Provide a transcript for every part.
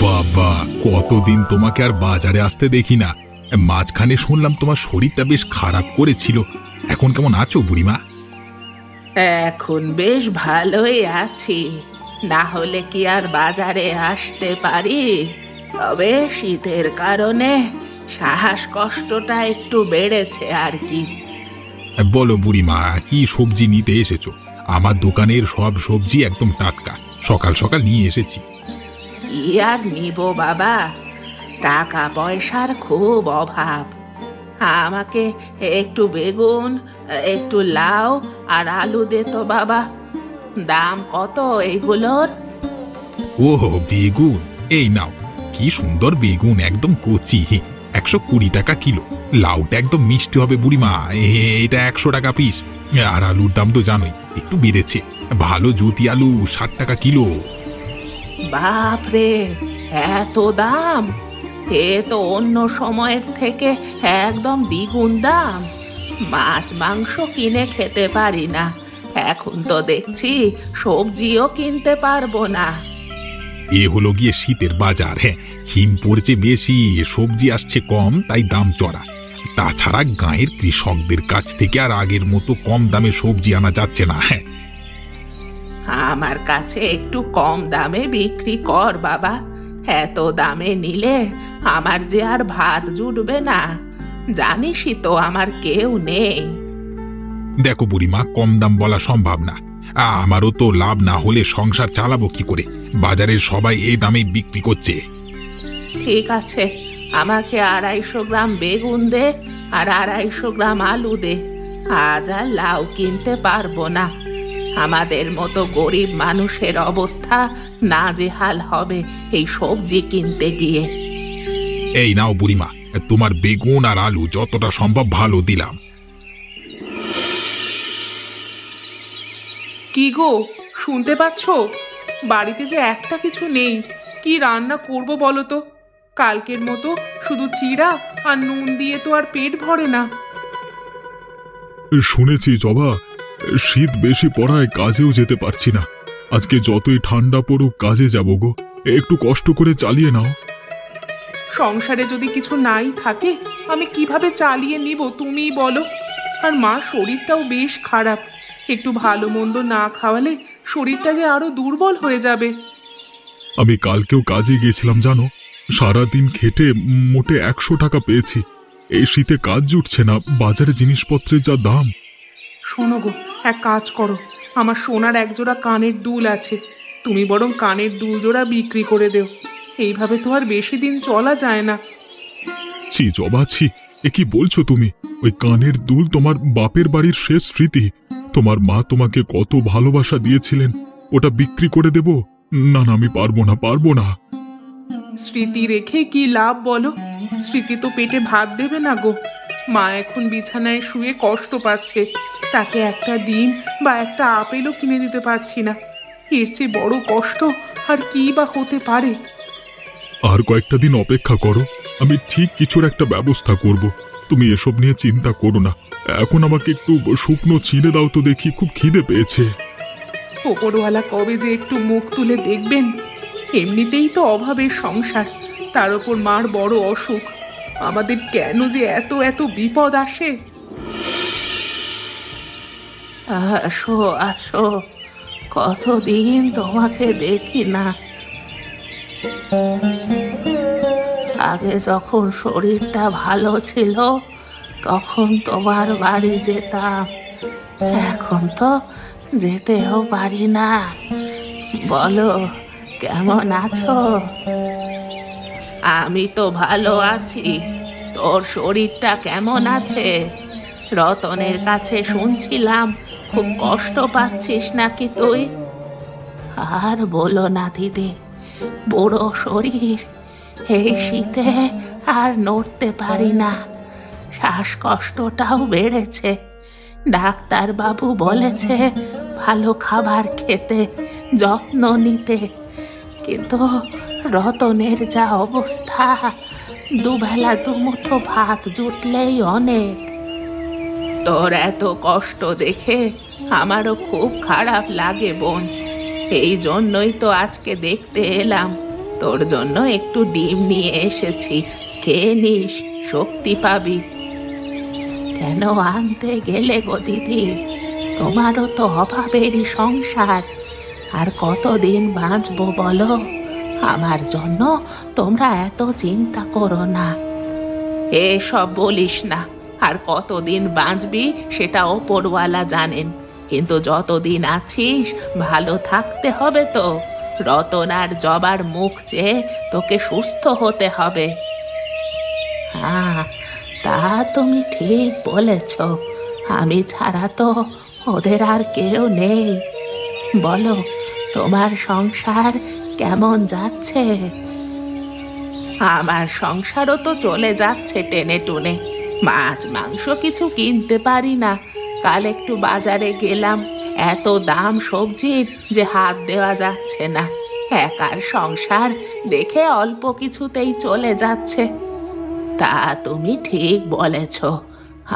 বাবা, কতদিন তোমাকে আর বাজারে আসতে দেখি না। মাঝখানে শুনলাম তোমার শরীরটা বেশ খারাপ করেছিল। এখন কেমন আছো বুড়িমা? এখন বেশ ভালোই আছি। না হলে কি আর বাজারে আসতে পারি? তবে শীতের কারণে শ্বাসকষ্টটা একটু বেড়েছে আর কি। বলো বুড়িমা, কি সবজি নিতে এসেছো? আমার দোকানের সব সবজি একদম টাটকা, সকাল সকাল নিয়ে এসেছি। কি আর নিব বাবা, টাকা পয়সার খুব অভাব। আমাকে একটু বেগুন, একটু লাউ আর আলু দে তো বাবা। দাম কত এইগুলোর? ও, বেগুন! এই নাও, কি সুন্দর বেগুন, একদম কচি, 120 টাকা কিলো। লাউটা একদম মিষ্টি হবে বুড়িমা, এটা 100 টাকা পিস। আর আলুর দাম তো জানোই, একটু বেড়েছে। ভালো জ্যোতি আলু 60 টাকা কিলো। বাপরে, এত দাম! এ তো অন্য সময়ের থেকে একদম দ্বিগুণ দাম। মাছ মাংস কিনে খেতে পারি না, এখন তো দেখছি সবজিও কিনতে পারবো না। এ হলো গিয়ে শীতের বাজার। হ্যাঁ, হিম পড়ছে বেশি, সবজি আসছে কম, তাই দাম চড়া। তাছাড়া গাঁয়ের কৃষকদের কাছ থেকে আর আগের মতো কম দামে সবজি আনা যাচ্ছে না। হ্যাঁ, আমার কাছে একটু কম দামে বিক্রি কর বাবা। এত দামে নিলে আমার যে আর ভাত জুটবে না। জানিসই তো আমার কেউ নেই। দেখো বুড়িমা, কম দাম বলা সম্ভব না। আমারও তো লাভ না হলে সংসার চালাবো কি করে? বাজারের সবাই এই দামে বিক্রি করছে। ঠিক আছে, আমাকে 250 গ্রাম বেগুন দে আর 250 গ্রাম আলু দে। আজ আর লাউ কিনতে পারবো না। আমাদের মতো গরিব মানুষের অবস্থা নাজেহাল হবে এই সবজি কিনতে গিয়ে। এই নাও বুড়িমা, তোমার বেগুন আর আলু যতটা সম্ভব ভালো দিলাম। কি গো, শুনতে পাচ্ছো? বাড়িতে যে একটা কিছু নেই। কি রান্না করব বলো তো? কালকের মতো শুধু চিড়া আর নুন দিয়ে তো আর পেট ভরে না। শুনেছি জবা, শীত বেশি পড়ায় কাজেও যেতে পারছি না। আজকে যতই ঠান্ডা পড়ুক কাজে যাব গো, একটু কষ্ট করে চালিয়ে নাও। সংসারে যদি কিছু নাই থাকে আমি কিভাবে চালিয়ে নিব তুমিই বলো। আর মা শরীরটাও বেশ খারাপ, একটু ভালো মন্দ না খাওয়ালে শরীরটা যে আরো দুর্বল হয়ে যাবে। আমি কালকেও কাজে গিয়েছিলাম জানো, সারাদিন খেটে মোটে 100 টাকা পেয়েছি। এই শীতে কাজ জুটছে না, বাজারে জিনিসপত্রের যা দাম। শোনো গো, এক কাজ করো, আমার সোনার একজোড়া কানের দুল আছে, তুমি বরং কানের দুল জোড়া বিক্রি করে দেও। এইভাবে তো আর বেশি দিন চলা যায় না। ছি জবা, ছি! এ কি বলছো তুমি? ওই কানের দুল তোমার বাপের বাড়ির শেষ স্মৃতি। তোমার মা তোমাকে কত ভালোবাসা দিয়েছিলেন, ওটা বিক্রি করে দেব? না না, আমি পারবো না, পারবো না। স্মৃতি রেখে কি লাভ বলো? স্মৃতি তো পেটে ভাত দেবে না গো। মা এখন বিছানায় শুয়ে কষ্ট পাচ্ছে, তাকে একটা ডিম বা একটা আপেলও কিনে দিতে পারছি না। এর চেয়ে বড় কষ্ট আর কি বা হতে পারে? আর কয়েকটা দিন অপেক্ষা করো, আমি ঠিক কিছুর একটা ব্যবস্থা করব। তুমি এসব নিয়ে চিন্তা করো না। এখন আমাকে একটু শুকনো চিড়ে দাও তো দেখি, খুব খিদে পেয়েছে। ওপরওয়ালা কবে যে একটু মুখ তুলে দেখবেন। এমনিতেই তো অভাবের সংসার, তার উপর মার বড় অসুখ। আমাদের কেন যে এত এত বিপদ আসে। আসো আসো, কতদিন তোমাকে দেখি না। আগে যখন শরীরটা ভালো ছিল তখন তোমার বাড়ি যেতাম, এখন তো যেতেও পারি না। বলো, কেমন আছো? আমি তো ভালো আছি। তোর শরীরটা কেমন আছে? রতনের কাছে শুনছিলাম খুব কষ্ট পাচ্ছিস নাকি তুই? আর বলো না দিদি, বুড়ো শরীর, এই শীতে আর নড়তে পারি না। শ্বাসকষ্টটাও বেড়েছে। ডাক্তার বাবু বলেছে ভালো খাবার খেতে, যত্ন নিতে, কিন্তু রতনের যা অবস্থা, দুবেলা দুমুঠো ভাত জুটলেই অনেক। তোর এত কষ্ট দেখে আমারও খুব খারাপ লাগে বোন। এই জন্যই তো আজকে দেখতে এলাম। তোর জন্য একটু ডিম নিয়ে এসেছি, খেয়ে নিস, শক্তি পাবি। কেন আনতে গেলে গো দিদি? তোমারও তো অভাবেরই সংসার, আর কতদিন বাঁচবো বলো? আমার জন্য তোমরা এত চিন্তা করো না। এসব বলিস না। আর কতদিন বাঁচবি সেটা ওপরওয়ালা জানেন, কিন্তু যতদিন আছিস ভালো থাকতে হবে তো। রতন আর জবার মুখ চেয়ে তোকে সুস্থ হতে হবে। হ্যাঁ, তা তুমি ঠিক বলেছ। আমি ছাড়া তো ওদের আর কেউ নেই। বলো, তোমার সংসার কেমন যাচ্ছে? আমার সংসারও তো চলে যাচ্ছে টেনে টুনে। মাছ মাংস কিছু কিনতে পারি না। কাল একটু বাজারে গেলাম, এত দাম সবজির যে হাত দেওয়া যাচ্ছে না। একার সংসার দেখে অল্প কিছুতেই চলে যাচ্ছে। তা তুমি ঠিক বলেছ।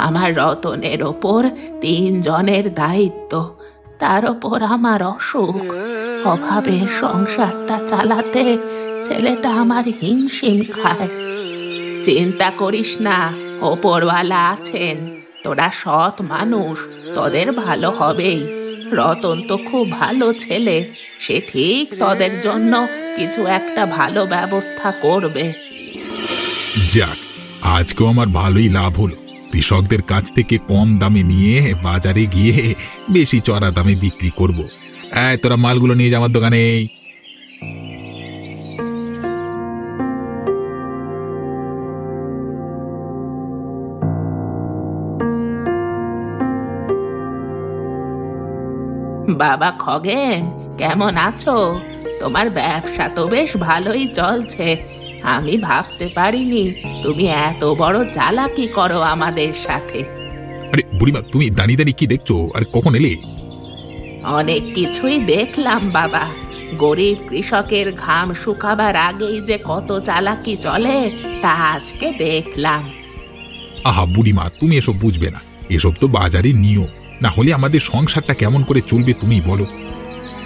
আমার রতনের ওপর 3 জনের দায়িত্ব, তার ওপর আমার অসুখ। অভাবে সংসারটা চালাতে ছেলেটা আমার হিমশিম খায়। চিন্তা করিস না, ওপরওয়ালা আছেন। তোরা সৎ মানুষ, তোদের ভালো হবেই। রতন তো খুব ভালো ছেলে, সে ঠিক তোদের জন্য কিছু একটা ভালো ব্যবস্থা করবে। যাক, আজকেও আমার ভালোই লাভ হলো। কৃষকদের কাছ থেকে কম দামে নিয়ে বাজারে গিয়ে বেশি চড়া দামে বিক্রি করব। তোরা মালগুলো নিয়ে যা আমার দোকানে। বাবা খগেন, কেমন আছো? তোমার ব্যবসা তো বেশ ভালোই চলছে। আমি ভাবতে পারিনি তুমি এত বড় চালাকি করো আমাদের সাথে। আরে বুড়িমা, তুমি দাঁড়িয়ে দাঁড়িয়ে কি দেখছো? আর কখন এলে? অনেক কিছুই দেখলাম বাবা। গরিব কৃষকের ঘাম শুকাবার আগেই যে কত চালাকি চলে তা আজকে দেখলাম। আহা বুড়িমা, তুমি এসব বুঝবে না। এসব তো বাজারের নিয়ম, না হলে আমাদের সংসারটা কেমন করে চলবে তুমি বলো।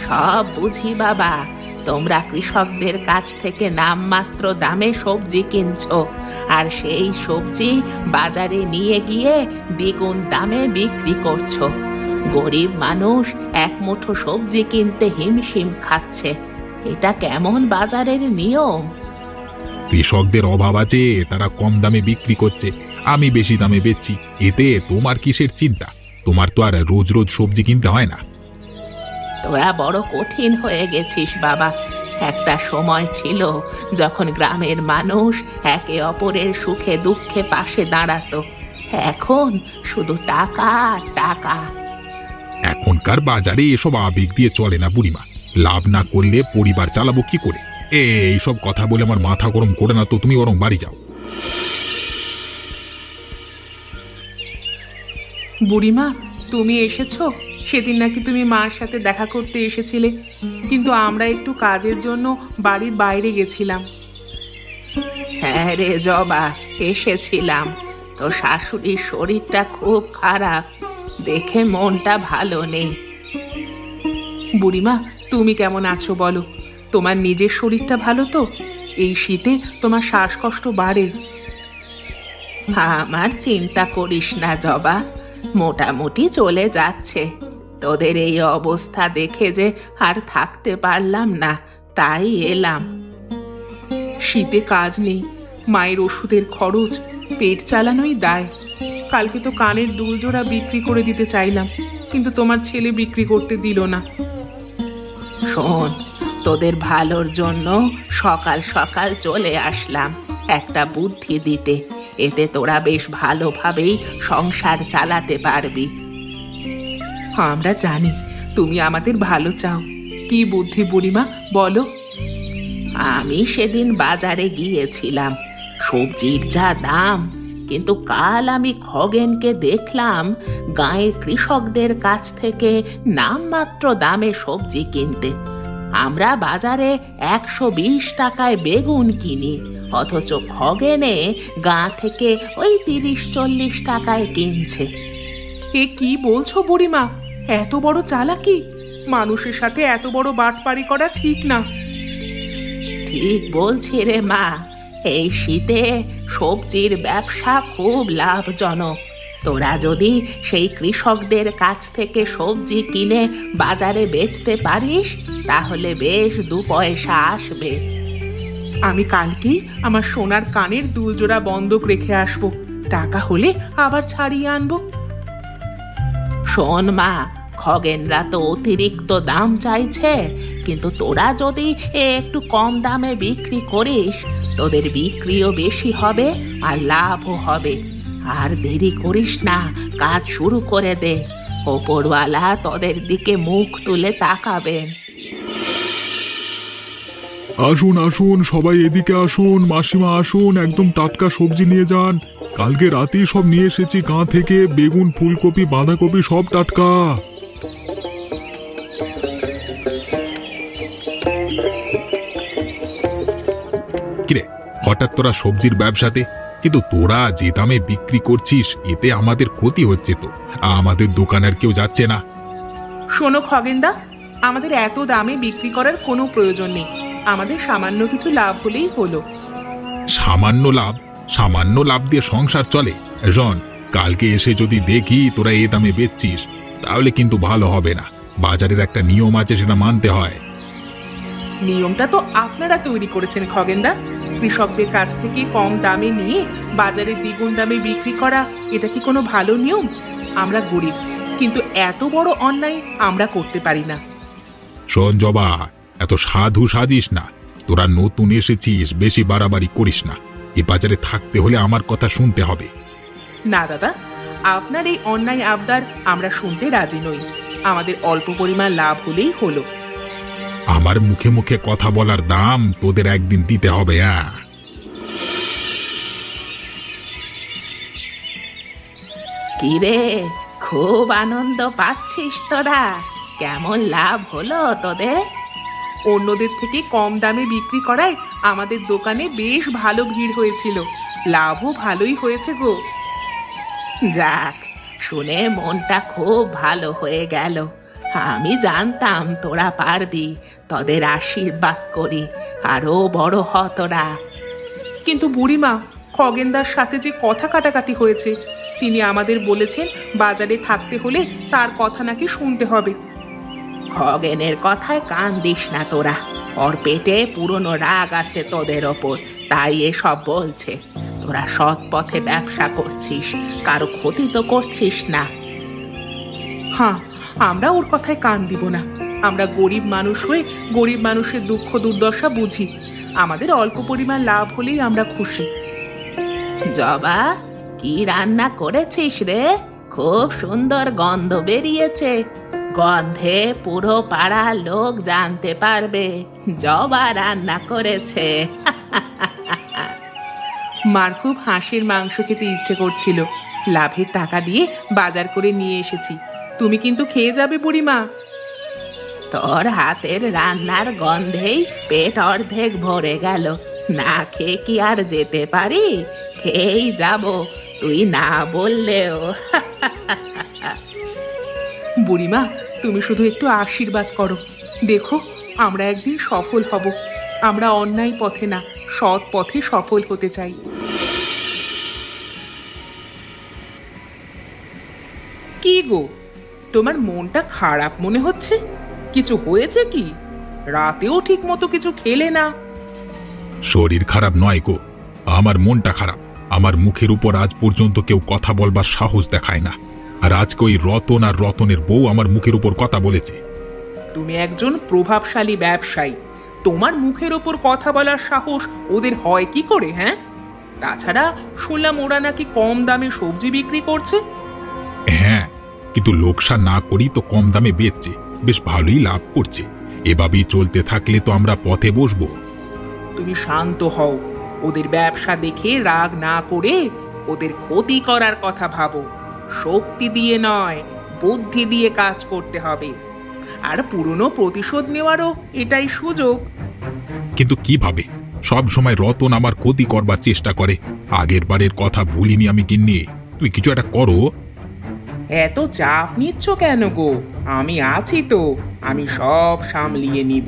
সব বুঝি বাবা। তোমরা কৃষকদের কাছ থেকে নামমাত্র দামে সবজি কিনছো, আর সেই সবজি বাজারে নিয়ে গিয়ে দ্বিগুণ দামে বিক্রি করছো। গরিব মানুষ এক মুঠো সবজি কিনতে হিমশিম খাচ্ছে। এটা কেমন বাজারের নিয়ম? কৃষকদের অভাব আছে, তারা কম দামে বিক্রি করছে, আমি বেশি দামে বেচছি। এতে তোমার কিসের চিন্তা? তোমার তো আর রোজ রোজ সবজি কিনতে হয় না। তোরা বড় কঠিন হয়ে গেছিস বাবা। একটা সময় ছিল যখন গ্রামের মানুষ একে অপরের সুখে দুঃখে পাশে দাঁড়াতো। এখন শুধু টাকা টাকা। এখনকার বাজারে এসব আবেগ দিয়ে চলে না বুড়িমা। লাভ না করলে পরিবার চালাবো কি করে? এইসব কথা বলে আমার মাথা গরম করে না তো, তুমি বরং বাড়ি যাও। বুড়িমা, তুমি এসেছো? সেদিন নাকি তুমি মার সাথে দেখা করতে এসেছিলে, কিন্তু আমরা একটু কাজের জন্য বাড়ির বাইরে গেছিলাম। হ্যাঁ রে জবা, এসেছিলাম। তো শাশুড়ির শরীরটা খুব খারাপ, দেখে মনটা ভালো নেই। বুড়িমা, তুমি কেমন আছো বলো? তোমার নিজের শরীরটা ভালো তো? এই শীতে তোমার শ্বাসকষ্ট বাড়ে। আমার চিন্তা করিস না জবা, মোটামুটি চলে যাচ্ছে। তোদের এই অবস্থা দেখে যে আর থাকতে পারলাম না, তাই এলাম। শীতে কাজ নেই, মায়ের ওষুধের খরচ, পেট চালানোই দায়। কালকে তো কানের দুল জোড়া বিক্রি করে দিতে চাইলাম, কিন্তু তোমার ছেলে বিক্রি করতে দিল না। শোন, তোদের ভালোর জন্য সকাল সকাল চলে আসলাম একটা বুদ্ধি দিতে। এতে তোরা বেশ ভালোভাবেই সংসার চালাতে পারবি। আমরা জানি তুমি আমাদের ভালো চাও। কি বুদ্ধি বুড়িমা, বলো। আমি সেদিন বাজারে গিয়েছিলাম, সবজির যা দাম, কিন্তু কাল আমি খগেনকে দেখলাম গাঁয়ের কৃষকদের কাছ থেকে নামমাত্র দামে সবজি কিনতে। আমরা বাজারে 120 টাকায় বেগুন কিনি, অথচ খগেনে গাঁ থেকে ওই 30-40 টাকায় কিনছে। এ কি বলছো বুড়িমা? এত বড় চালাকি! মানুষের সাথে এত বড় বাটপারি করা ঠিক না। ঠিক বলছি রে মা, এই শীতে সবজির ব্যবসা খুব লাভজনক। তোরা যদি সেই কৃষকদের কাছ থেকে সবজি কিনে বাজারে বেচতে পারিস তাহলে বেশ 2 পয়সা আসবে। আমি কালকেই আমার সোনার কানের দুল জোড়া বন্ধক রেখে আসবো, টাকা হলে আবার ছাড়িয়ে আনবো। শোন মা, খগেনরা তো অতিরিক্ত দাম চাইছে, কিন্তু তোরা যদি একটু কম দামে বিক্রি করিস তোদের বিক্রিও বেশি হবে আর লাভও হবে। আর দেরি করিস না, কাজ শুরু করে দে। ওপরওয়ালা তোদের দিকে মুখ তুলে তাকাবেন। আসুন আসুন সবাই এদিকে আসুন, মাসিমা আসুন, একদম টাটকা সবজি নিয়ে যান। কালকে রাতেই সব নিয়ে এসেছি গাঁ থেকে, বেগুন, ফুলকপি, বাঁধাকপি সব টাটকা। কিরে, হঠাৎ তোরা সবজির ব্যবসাতে? কিন্তু তোরা যে দামে বিক্রি করছিস এতে আমাদের ক্ষতি হচ্ছে তো। আমাদের দোকানের কেউ যাচ্ছে না। শোনো খগেনদা, আমাদের এত দামে বিক্রি করার কোনো প্রয়োজন নেই, আমাদের সামান্য কিছু লাভ হলেই হলো। সামান্য লাভ? সামান্য লাভ দিয়ে সংসার চলে? রন, কালকে এসে যদি দেখি তোরা এ দামে বেচছিস তাহলে কিন্তু ভালো হবে না। বাজারের একটা নিয়ম আছে, সেটা মানতে হয়। নিয়মটা তো আপনারা তৈরি করেছেন খগেনদা। কৃষকদের কাছ থেকে কম দামে নিয়ে বাজারে দ্বিগুণ দামে বিক্রি করা, এটা কি কোনো ভালো নিয়ম? আমরা গরিব, কিন্তু এত বড় অন্যায় আমরা করতে পারি না। শোন জবা, এত সাধু সাজিস না। তোরা নতুন এসেছিস, বেশি বাড়াবাড়ি করিস না। এ বাজারে থাকতে হলে আমার কথা শুনতে হবে। না দাদা, আপনার এই অন্যায় আবদার আমরা শুনতে রাজি নই। আমাদের অল্প পরিমাণ লাভ হলেই হলো। আমার মুখে মুখে কথা বলার দাম তোদের একদিন দিতে হবে। কিরে, খুব আনন্দ পাচ্ছিস তোরা? কেমন লাভ হলো তোদের? অন্যদের থেকে কম দামে বিক্রি করায় আমাদের দোকানে বেশ ভালো ভিড় হয়েছিল, লাভও ভালোই হয়েছে গো। যাক, শুনে মনটা খুব ভালো হয়ে গেল। আমি জানতাম তোরা পারবি, তোদের আশীর্বাদ করি, আরো বড় হ তোরা। কিন্তু বুড়িমা, খগেনদার সাথে যে কথা কাটাকাটি হয়েছে, তিনি আমাদের বলেছেন বাজারে থাকতে হলে তার কথা নাকি শুনতে হবে। খগেনের কথায় কান দিস না তোরা। ওর পেটে পুরনো রাগ আছে তোদের ওপর, তাই এসব বলছে। তোরা সৎ পথে ব্যবসা করছিস, কারো ক্ষতি তো করছিস না। হ্যাঁ, আমরা ওর কথায় কান দিব না। আমরা গরিব মানুষ হয়ে গরিব মানুষের দুঃখ দুর্দশা বুঝি। আমাদের অল্প পরিমাণ লাভ হলেই আমরা খুশি। জবা, কি রান্না করেছিস রে? খুব সুন্দর গন্ধ বেরিয়েছে। গন্ধে পুরো পাড়ার লোক জানতে পারবে জবা রান্না করেছে। মার খুব হাঁসের মাংস খেতে ইচ্ছে করছিল, লাভের টাকা দিয়ে বাজার করে নিয়ে এসেছি। তুমি কিন্তু খেয়ে যাবে বুড়িমা। তোর হাতের রান্নার গন্ধেই পেট অর্ধেক ভরে গেল। না খেয়ে কি আর যেতে পারি? খেয়েই যাব, তুই না বললেও। বুড়িমা, তুমি শুধু একটু আশীর্বাদ করো, দেখো আমরা একদিন সফল হব। আমরা অন্যায় পথে না, সৎ পথে সফল হতে চাই। কি গো, তোমার মনটা খারাপ মনে হচ্ছে? কিছু হয়েছে কি? রাতেও ঠিক মতো কিছু খেলে না। শরীর খারাপ নয় গো, আমার মনটা খারাপ। আমার মুখের উপর আজ পর্যন্ত কেউ কথা বলবার সাহস দেখায় না, আর আজকে ওই রতন আর রতনের বউ আমার মুখের উপর কথা বলেছে। তুমি একজন প্রভাবশালী ব্যবসায়ী, তোমার মুখের ওপর কথা বলার সাহস ওদের হয় কি করে? হ্যাঁ, তাছাড়া শুনলাম ওরা নাকি কম দামে সবজি বিক্রি করছে। হ্যাঁ, কিন্তু লোকসান না করি তো কম দামে বেচছে, বেশ ভালোই লাভ করছে। এভাবেই চলতে থাকলে তো আমরা পথে বসবো। তুমি শান্ত হও, ওদের ব্যবসা দেখে রাগ না করে ওদের ক্ষতি করার কথা ভাবো। শক্তি দিয়ে নয়, বুদ্ধি দিয়ে কাজ করতে হবে। আর পুরনো প্রতিশোধ নেওয়ারও এটাই সুযোগ। কিন্তু কিভাবে? সব সময় রতন আমার ক্ষতি করবার চেষ্টা করে। আগের বারের কথা ভুলিনি আমি গিন্নি, তুই কিছু একটা করো। এত চাপ নিচ্ছ কেন গো? আমি আছি তো, আমি সব সামলিয়ে নিব।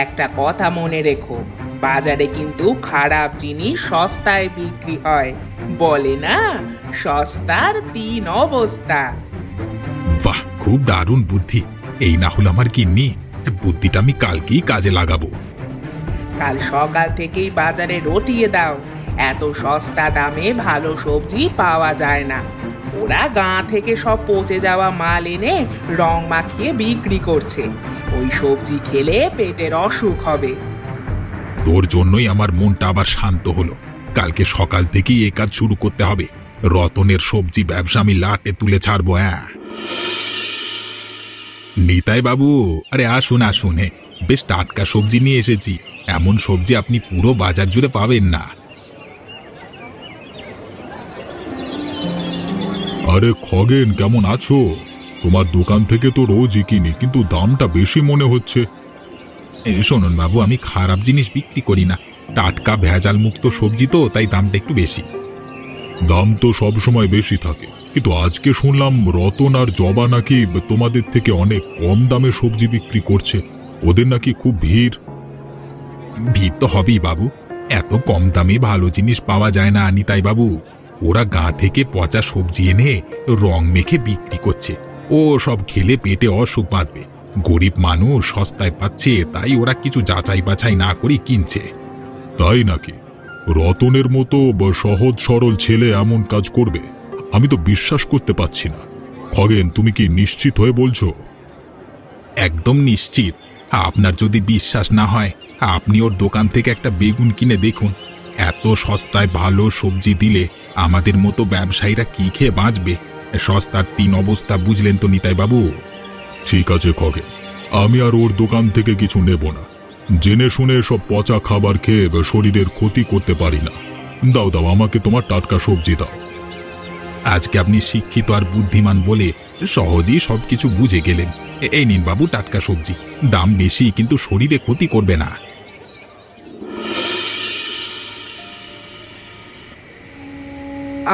একটা কথা মনে রেখো, বাজারে কিন্তু খারাপ জিনিস সস্তায় বিক্রি হয়, বলে না সস্তার তিন অবস্থা। বাহ, খুব দারুণ বুদ্ধি। এই না হলো আমার গিন্নি, বুদ্ধিটা আমি কালকেই কাজে লাগাবো। কাল সকাল থেকেই বাজারে রটিয়ে দাও, এত সস্তা দামে ভালো সবজি পাওয়া যায় না। ওরা গাঁ থেকে সব পচে যাওয়া মাল এনে রং মাখিয়ে বিক্রি করছে, ওই সবজি খেলে পেটের অসুখ হবে। তোর জন্যই আমার মনটা আবার শান্ত হলো। কালকে সকাল থেকেই এ কাজ শুরু করতে হবে। রতনের সবজি ব্যবসা আমি লাটে তুলে ছাড়বো। হ্যাঁ নিতাই বাবু, আরে আসুন আসুন, বেশ টাটকা সবজি নিয়ে এসেছি। এমন সবজি আপনি পুরো বাজার জুড়ে পাবেন না। আরে খগেন, কেমন আছো? তোমার দোকান থেকে তো রোজই কিনি, কিন্তু দামটা বেশি মনে হচ্ছে। শুনুন বাবু, আমি খারাপ জিনিস বিক্রি করি না। টাটকা ভেজাল মুক্ত সবজি তো, তাই দামটা একটু বেশি। দাম তো সব সময় বেশি থাকে, কিন্তু আজকে শুনলাম রতন আর জবা নাকি তোমাদের থেকে অনেক কম দামে সবজি বিক্রি করছে। ওদের নাকি খুব ভিড়। ভিড় তো হবেই বাবু, এত কম দামে ভালো জিনিস পাওয়া যায় না নিতাই বাবু। ওরা গাঁ থেকে পচা সবজি এনে রং মেখে বিক্রি করছে। ও সব খেলে পেটে অসুখ বাঁধবে। গরিব মানুষ সস্তায় পাচ্ছে, তাই ওরা কিছু যাচাই বাছাই না করে কিনছে। তাই নাকি? রতনের মতো সহজ সরল ছেলে এমন কাজ করবে? আমি তো বিশ্বাস করতে পারছি না। খগেন, তুমি কি নিশ্চিত হয়ে বলছো? একদম নিশ্চিত। আপনার যদি বিশ্বাস না হয়, আপনি ওর দোকান থেকে একটা বেগুন কিনে দেখুন। এত সস্তায় ভালো সবজি দিলে আমাদের মতো ব্যবসায়ীরা কি খেয়ে বাঁচবে? সস্তার তিন অবস্থা বুঝলেন তো নিতাই বাবু? ঠিক আছে খগেন, আমি আর ওর দোকান থেকে কিছু নেব না। জেনে শুনে সব পচা খাবার খেয়ে শরীরের ক্ষতি করতে পারি না। দাও দাও, আমাকে তোমার টাটকা সবজি দাও। আজকে আপনি শিক্ষিত আর বুদ্ধিমান বলে সহজেই সবকিছু বুঝে গেলেন। এই নিন বাবু টাটকা সবজি। দাম বেশি, কিন্তু শরীরে ক্ষতি করবে না।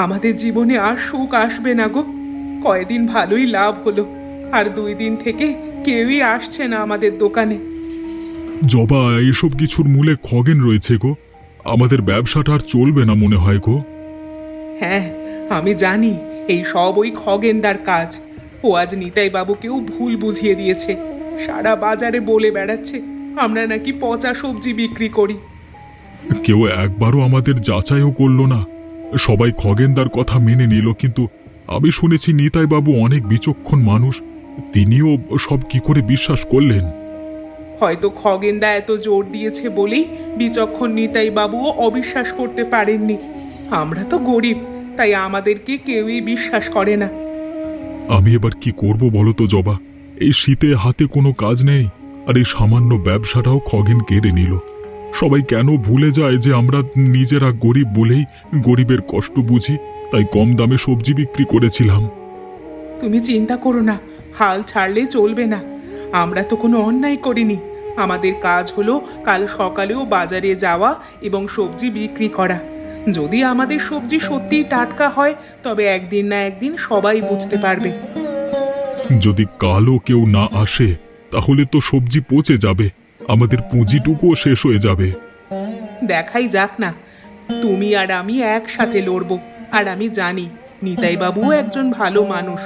আমাদের জীবনে আর সুখ আসবে না গো। কয়দিন ভালোই লাভ হলো, আর 2 দিন থেকে কেউই আসছে না আমাদের দোকানে। জবা, এসব কিছুর মূলে খগেন রয়েছে গো। আমাদের ব্যবসাটা আর চলবে না মনে হয় গো। হ্যাঁ, আমি জানি এই সব ওই খগেনদার কাজ। ও আজ নিতাই বাবুকেও ভুল বুঝিয়ে দিয়েছে। সারা বাজারে বলে বেড়াচ্ছে আমরা নাকি পচা সবজি বিক্রি করি। কেউ একবারও আমাদের যাচাইও করলো না। সবাই খগেনদার কথা মেনে নিল, কিন্তু আমি শুনেছি নিতাই বাবু অনেক বিচক্ষণ মানুষ। তিনিও সব কি করে বিশ্বাস করলেন? হয়তো খগেনদা এত জোর দিয়েছে বলেই বিচক্ষণ নিতাই বাবুও অবিশ্বাস করতে পারেননি। আমরা তো গরিব, তাই আমাদেরকে কেউই বিশ্বাস করে না। আমি এবার কি করব বলো তো জবা? এই শীতে হাতে কোনো কাজ নেই, আর এই সামান্য ব্যবসাটাও খগেন কেড়ে নিল। সবাই কেন ভুলে যায় যে আমরা নিজেরা গরিব বলেই গরিবের কষ্ট বুঝি, তাই কম দামে সবজি বিক্রি করেছিলাম। তুমি চিন্তা করো না, হাল ছাড়লে চলবে না। আমরা তো কোনো অন্যায় করিনি। আমাদের কাজ হলো কাল সকালেও বাজারে যাওয়া এবং সবজি বিক্রি করা। যদি আমাদের সবজি সত্যিই টাটকা হয়, তবে একদিন না একদিন সবাই বুঝতে পারবে। যদি কালও কেউ না আসে, তাহলে তো সবজি পচে যাবে, আমাদের পুঁজিটুকুও শেষ হয়ে যাবে। দেখাই যাক না, তুমি আর আমি একসাথে লড়বো। আর আমি জানি নিতাই বাবুও একজন ভালো মানুষ।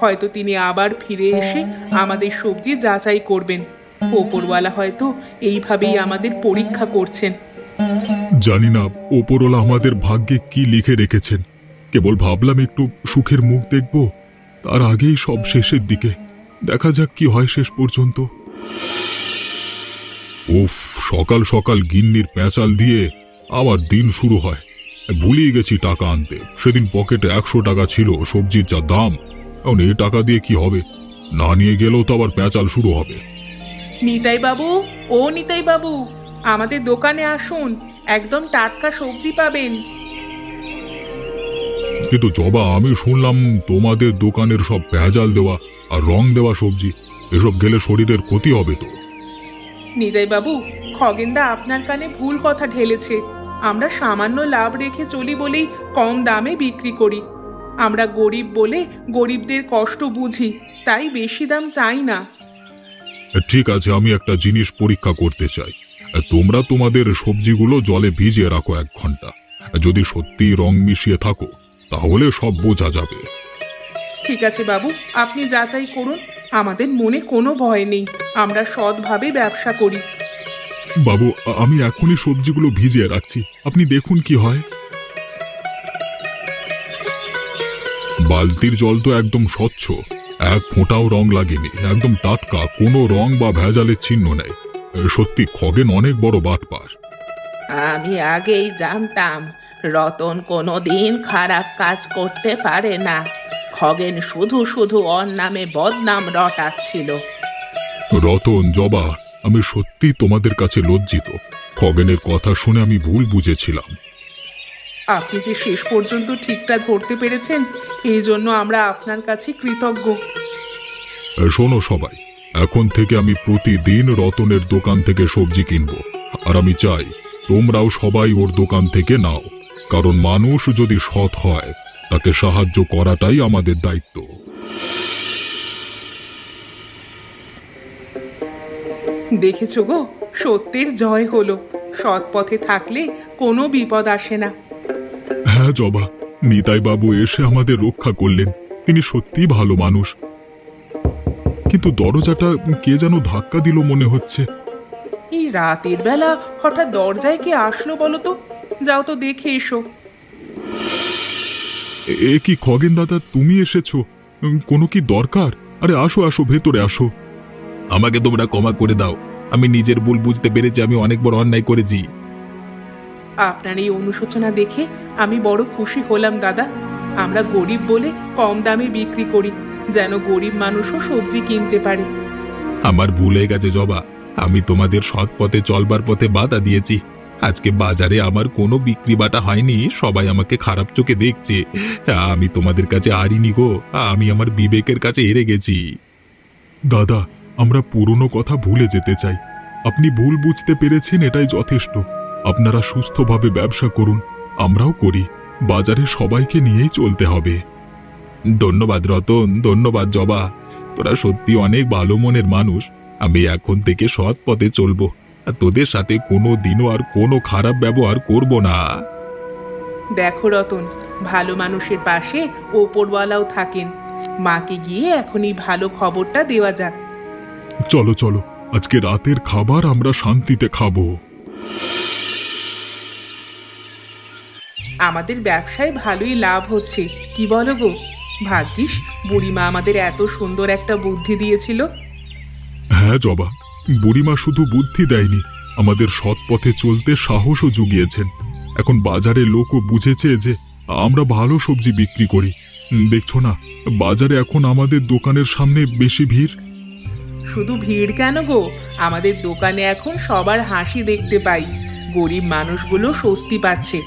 হয়তো তিনি আবার ফিরে এসে আমাদের সবজি যাচাই করবেন। ওপরওয়ালা হয়তো এইভাবেই আমাদের পরীক্ষা করছেন। জানি না ওপরওয়ালা আমাদের ভাগ্যে কি লিখে রেখেছেন। কেবল ভাবলাম একটু সুখের মুখ দেখব, তার আগেই সব শেষের দিকে। দেখা যাক কি হয় শেষ পর্যন্ত। উফ, সকাল সকাল গিন্নির পেঁচাল দিয়ে আমার দিন শুরু হয়। ভুলিয়ে গেছি টাকা আনতে। সেদিন পকেটে 100 টাকা ছিল, সবজির যা দাম। এখন এই টাকা দিয়ে কি হবে? না নিয়ে গেলেও তো আবার পেঁচাল শুরু হবে। নিতাই বাবু, ও নিতাই বাবু, আমাদের দোকানে আসুন, একদম টাটকা সবজি পাবেন। কিন্তু জবা, আমি শুনলাম তোমাদের দোকানের সব ভেজাল দেওয়া আর রং দেওয়া সবজি। এসব গেলে শরীরের ক্ষতি হবে তো। নিতাই বাবু, খগেনদা আপনার কানে ভুল কথা ঢেলেছে। আমরা সামান্য লাভ রেখে চলি বলেই কম দামে বিক্রি করি। আমরা গরিব বলে গরিবদের কষ্ট বুঝি, তাই বেশি দাম চাই না। ঠিক আছে, আমি একটা জিনিস পরীক্ষা করতে চাই। তোমরা তোমাদের সবজিগুলো জলে ভিজিয়ে রাখো 1 ঘন্টা। যদি সত্যি রং মিশিয়ে থাকো তাহলে সব বোঝা যাবে। ঠিক আছে বাবু, আপনি যাচাই করুন। আমাদের মনে কোনো ভয় নেই, আমরা সৎভাবে ব্যবসা করি। বাবু, আমি এখনই সবজিগুলো ভিজিয়ে রাখছি, আপনি দেখুন কি হয়। বালতির জল তো একদম স্বচ্ছ, 1 ফোঁটাও রং লাগেনি, একদম টাটকা, কোনো রং বা ভেজালের চিহ্ন নেই। সত্যি খগেন অনেক বড় বাটপার। আমি আগেই জানতাম রতন কোনোদিন খারাপ কাজ করতে পারে না। খগেন শুধু শুধু ওর নামে বদনাম রটাচ্ছিল। রতন, জবা, আমি সত্যি তোমাদের কাছে লজ্জিত। খগেনের কথা শুনে আমি ভুল বুঝেছিলাম। আপনি যে শেষ পর্যন্ত ঠিকটা ধরতে পেরেছেন, এই জন্য আমরা আপনার কাছে কৃতজ্ঞ। শোনো সবাই, এখন থেকে আমি প্রতিদিন রতনের দোকান থেকে সবজি কিনবো, আর আমি চাই তোমরাও সবাই ওর দোকান থেকে নাও, কারণ মানুষ যদি সৎ হয় তাকে সাহায্য করাটাই আমাদের দায়িত্ব। দেখেছো গো, সত্যের জয় হলো। সৎ পথে থাকলে কোনো বিপদ আসে না। হ্যাঁ জবা, নিতাই বাবু এসে আমাদের রক্ষা করলেন, তিনি সত্যিই ভালো মানুষ। কিন্তু দরজাটা কে যেন ধাক্কা দিল মনে হচ্ছে। এই রাতের বেলা হঠাৎ দরজায় কে আসলো বলো তো? যাও তো দেখে এসো। এ কি খগেন দাদা, তুমি এসেছো? কোনো কি দরকার? আরে আসো আসো, ভেতরে আসো। আমাকে তোমরা ক্ষমা করে দাও, আমি নিজের ভুল বুঝতে পেরেছি, আমি অনেক বড় অন্যায় করেছি। আপনার এই অনুশোচনা দেখে আমি বড় খুশি হলাম দাদা। আমরা গরিব বলে কম দামে বিক্রি করি, যেন গরিব মানুষও সবজি কিনতে পারে। আমার ভুল হয়ে গেছে জবা, আমি তোমাদের সৎ পথে চলবার পথে বাধা দিয়েছি। আজকে বাজারে আমার কোনো বিক্রি বাটা হয়নি, সবাই আমাকে খারাপ চোখে দেখছে। আমি তোমাদের কাছে হারিনি গো, আমি আমার বিবেকের কাছে হেরে গেছি। দাদা, আমরা পুরনো কথা ভুলে যেতে চাই। আপনি ভুল বুঝতে পেরেছেন, এটাই যথেষ্ট। আপনারা সুস্থভাবে ব্যবসা করুন, আমরাও করি। বাজারে সবাইকে নিয়েই চলতে হবে। ধন্যবাদ রতন, ধন্যবাদ জবা, তোরা সত্যি অনেক ভালো মনের মানুষ। আমি এখন থেকে সৎ পথে চলবো, আর তোদের সাথে কোনো দিনও আর কোনো খারাপ ব্যবহার করব না। দেখো রতন, ভালো মানুষের পাশে ওপরওয়ালাও থাকেন। মাকে গিয়ে এখনই ভালো খবরটা দেওয়া যাক। চলো চলো, আজকে রাতের খাবার আমরা শান্তিতে খাবো। আমাদের ব্যবসায় ভালোই লাভ হচ্ছে, কি বলো গো? ভাগ্যিস বুড়িমা আমাদের এত সুন্দর একটা বুদ্ধি দিয়েছিল। হ্যাঁ জবা, বুড়িমা শুধু বুদ্ধি দেয়নি, আমাদের সৎ পথে চলতে সাহসও জুগিয়েছেন। এখন বাজারে লোকও বুঝেছে যে আমরা ভালো সবজি বিক্রি করি। দেখছো না, বাজারে এখন আমাদের দোকানের সামনে বেশি ভিড়। শুধু ভিড় কেন গো, আমাদের দোকানে এখন সবার হাসি দেখতে পাই। গরিব মানুষগুলো স্বস্তি পাচ্ছে।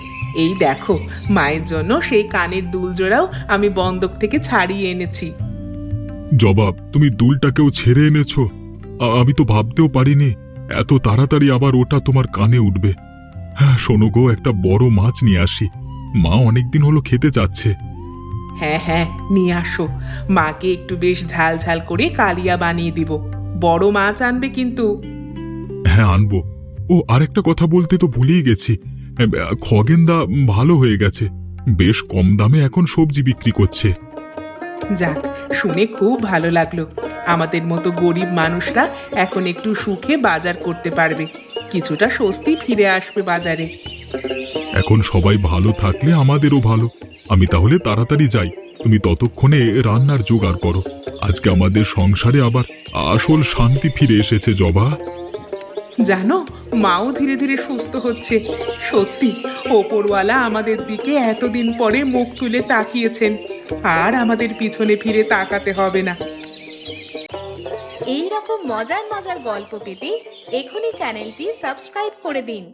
এই দেখো, মায়ের জন্য সেই কানের দুল জোড়াও আমি বন্ধক থেকে ছাড়িয়ে এনেছি। জবাব, তুমি দুলটাকেও ছেড়ে এনেছো? আমি তো ভাবতেও পারিনি এত তাড়াতাড়ি আবার ওটা তোমার কানে উঠবে। হ্যাঁ শোনো গো, একটা বড় মাছ নিয়ে আসি, মা অনেকদিন হলো খেতে চাচ্ছে। হ্যাঁ হ্যাঁ, নিয়ে আসো। মাকে একটু বেশ ঝাল ঝাল করে কালিয়া বানিয়ে দিব। বড় মাছ আনবে কিন্তু। হ্যাঁ আনবো। ও, আরেকটা কথা বলতে তো ভুলেই গেছি, খগেনদা ভালো হয়ে গেছে, বেশ কম দামে এখন সবজি বিক্রি করছে। যাক, শুনে খুব ভালো লাগলো। আমাদের মতো গরিব মানুষরা এখন একটু সুখে বাজার করতে পারবে, কিছুটা স্বস্তি ফিরে আসবে বাজারে। এখন সবাই ভালো থাকলে আমাদেরও ভালো। আমি তাহলে তাড়াতাড়ি যাই, তুমি ততক্ষণে রান্নার জোগাড় করো। আজকে আমাদের সংসারে আবার আসল শান্তি ফিরে এসেছে জবা। জানো, মাও ধীরে ধীরে সুস্থ হচ্ছে। সত্যি ওপরওয়ালা আমাদের দিকে এতদিন পরে মুখ তুলে তাকিয়েছেন, আর আমাদের পিছনে ফিরে তাকাতে হবে না। এই রকম মজার মজার গল্প পেতে এখনই চ্যানেলটি সাবস্ক্রাইব করে দিন।